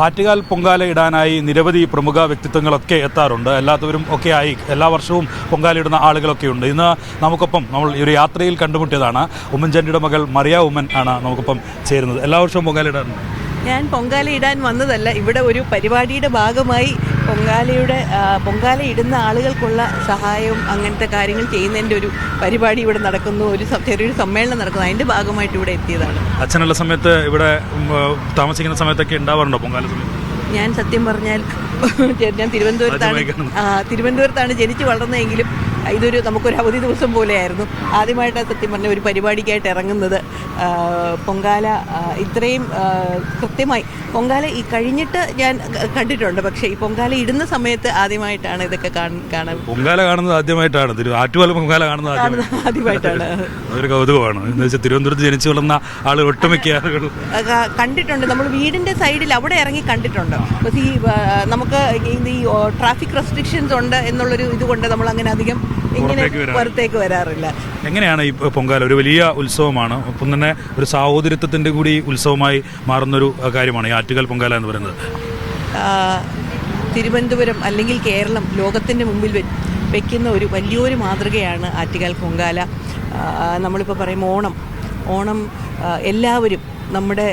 ആറ്റുകാൽ പൊങ്കാല ഇടാനായി നിരവധി പ്രമുഖ വ്യക്തിത്വങ്ങളൊക്കെ എത്താറുണ്ട്. എല്ലാത്തവരും ഒക്കെ ആയി എല്ലാ വർഷവും പൊങ്കാലയിടുന്ന ആളുകളൊക്കെ ഉണ്ട്. ഇന്ന് നമുക്കൊപ്പം നമ്മൾ ഈ ഒരു യാത്രയിൽ കണ്ടുമുട്ടിയതാണ് ഉമ്മൻചാണ്ടിയുടെ മകൾ മറിയ ഉമ്മൻ ആണ് നമുക്കൊപ്പം ചേരുന്നത്. എല്ലാ വർഷവും പൊങ്കാല ഇടാറുണ്ട്. ഞാൻ പൊങ്കാല ഇടാൻ വന്നതല്ല, ഇവിടെ ഒരു പരിപാടിയുടെ ഭാഗമായി പൊങ്കാല ഇടുന്ന ആളുകൾക്കുള്ള സഹായവും അങ്ങനത്തെ കാര്യങ്ങൾ ചെയ്യുന്നതിൻ്റെ ഒരു പരിപാടി ഇവിടെ നടക്കുന്നു, ചെറിയൊരു സമ്മേളനം നടക്കുന്നു, അതിൻ്റെ ഭാഗമായിട്ട് ഇവിടെ എത്തിയതാണ്. അച്ഛനുള്ള സമയത്ത് ഇവിടെ താമസിക്കുന്ന സമയത്തൊക്കെ ഉണ്ടാവാറുണ്ടോ പൊങ്കാല സമയത്ത്? ഞാൻ സത്യം പറഞ്ഞാൽ ഞാൻ തിരുവനന്തപുരത്താണ് ജനിച്ചു വളർന്നതെങ്കിലും നമുക്കൊരു അവധി ദിവസം പോലെയായിരുന്നു. ആദ്യമായിട്ടാണ് സത്യം പറഞ്ഞ ഒരു പരിപാടിക്കായിട്ട് ഇറങ്ങുന്നത്. പൊങ്കാല ഇത്രയും കൃത്യമായി പൊങ്കാല ഈ കഴിഞ്ഞിട്ട് ഞാൻ കണ്ടിട്ടുണ്ട്, പക്ഷേ ഈ പൊങ്കാല ഇടുന്ന സമയത്ത് ആദ്യമായിട്ടാണ് ഇതൊക്കെ കാണാൻ. പൊങ്കാല കാണുന്നത് ആദ്യമായിട്ടാണ്, ആറ്റുകാൽ പൊങ്കാല കാണുന്നത് ആദ്യമായിട്ടാണ്. അതൊരു കൗതുകമാണ്. എന്ന് വെച്ചാൽ തിരുവനന്തപുരത്ത് ജനിച്ചു വളർന്ന ആളുകൾ ഒട്ടുമിക്ക ആളുകൾ കണ്ടിട്ടുണ്ട്. നമ്മൾ വീടിൻ്റെ സൈഡിൽ അവിടെ ഇറങ്ങി കണ്ടിട്ടുണ്ട്. ഈ നമുക്ക് ഈ ട്രാഫിക് റെസ്ട്രിക്ഷൻസ് ഉണ്ട് എന്നുള്ളൊരു ഇതുകൊണ്ട് നമ്മൾ അങ്ങനെ അധികം ഇങ്ങനെ പുറത്തേക്ക് വരാറില്ല. എങ്ങനെയാണ് ഈ പൊങ്കാല? ഒരു വലിയ ഉത്സവമാണ്, ഒപ്പം തന്നെ ഒരു സാഹോദര്യത്തിൻ്റെ കൂടി ഉത്സവമായി മാറുന്നൊരു കാര്യമാണ് ഈ ആറ്റുകാൽ പൊങ്കാല എന്ന് പറയുന്നത്. തിരുവനന്തപുരം അല്ലെങ്കിൽ കേരളം ലോകത്തിൻ്റെ മുമ്പിൽ വെക്കുന്ന ഒരു വലിയൊരു മാതൃകയാണ് ആറ്റുകാൽ പൊങ്കാല. നമ്മളിപ്പോൾ പറയും ഓണം എല്ലാവരും നമ്മുടെ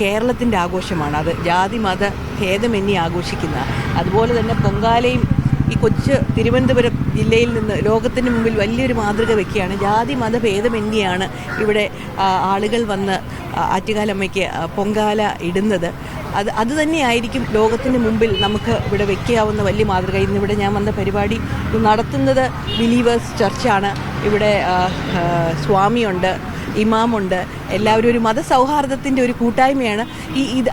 കേരളത്തിൻ്റെ ആഘോഷമാണ്. അത് ജാതി മത ഭേദമന്യേ ആഘോഷിക്കുന്ന, അതുപോലെ തന്നെ പൊങ്കാലയും ഈ കൊച്ചു തിരുവനന്തപുരം ജില്ലയിൽ നിന്ന് ലോകത്തിന് മുമ്പിൽ വലിയൊരു മാതൃക വയ്ക്കുകയാണ്. ജാതി മത ഭേദമന്യെയാണ് ഇവിടെ ആളുകൾ വന്ന് ആറ്റുകാലമ്മയ്ക്ക് പൊങ്കാല ഇടുന്നത്. അത് തന്നെയായിരിക്കും ലോകത്തിന് മുമ്പിൽ നമുക്ക് ഇവിടെ വയ്ക്കാവുന്ന വലിയ മാതൃക. ഇന്നിവിടെ ഞാൻ വന്ന പരിപാടി നടത്തുന്നത് ബിലീവേഴ്സ് ചർച്ചാണ്. ഇവിടെ സ്വാമിയുണ്ട്, ഇമാമുണ്ട്, എല്ലാവരും ഒരു മതസൗഹാർദ്ദത്തിൻ്റെ ഒരു കൂട്ടായ്മയാണ്.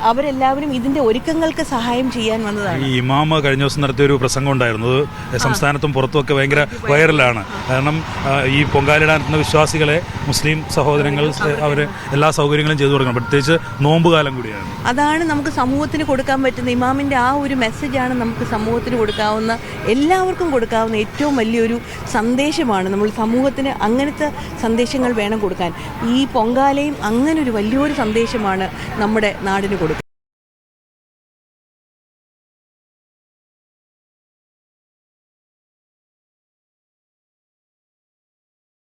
അവരെല്ലാവരും ഇതിൻ്റെ ഒരുക്കങ്ങൾക്ക് സഹായം ചെയ്യാൻ വന്നതാണ്. ഈ ഇമാമ കഴിഞ്ഞ ദിവസം നടത്തിയൊരു പ്രസംഗം ഉണ്ടായിരുന്നത് സംസ്ഥാനത്തും പുറത്തുമൊക്കെ ഭയങ്കര വൈറലാണ്. കാരണം ഈ പൊങ്കാലിടാനെത്തുന്ന വിശ്വാസികളെ മുസ്ലിം സഹോദരങ്ങൾ അവർ എല്ലാ സൗകര്യങ്ങളും ചെയ്തു കൊടുക്കണം, പ്രത്യേകിച്ച് നോമ്പ് കാലം കൂടിയാണ്. അതാണ് നമുക്ക് സമൂഹത്തിന് കൊടുക്കാൻ പറ്റുന്ന ഇമാമിൻ്റെ ആ ഒരു മെസ്സേജാണ് നമുക്ക് സമൂഹത്തിന് കൊടുക്കാവുന്ന, എല്ലാവർക്കും കൊടുക്കാവുന്ന ഏറ്റവും വലിയൊരു സന്ദേശമാണ്. നമ്മൾ സമൂഹത്തിന് അങ്ങനത്തെ സന്ദേശങ്ങൾ വേണം കൊടുക്കാൻ. ഈ പൊങ്കാലയും അങ്ങനെ ഒരു വലിയൊരു സന്ദേശമാണ് നമ്മുടെ നാടിന് കൊടുക്കുന്നത്.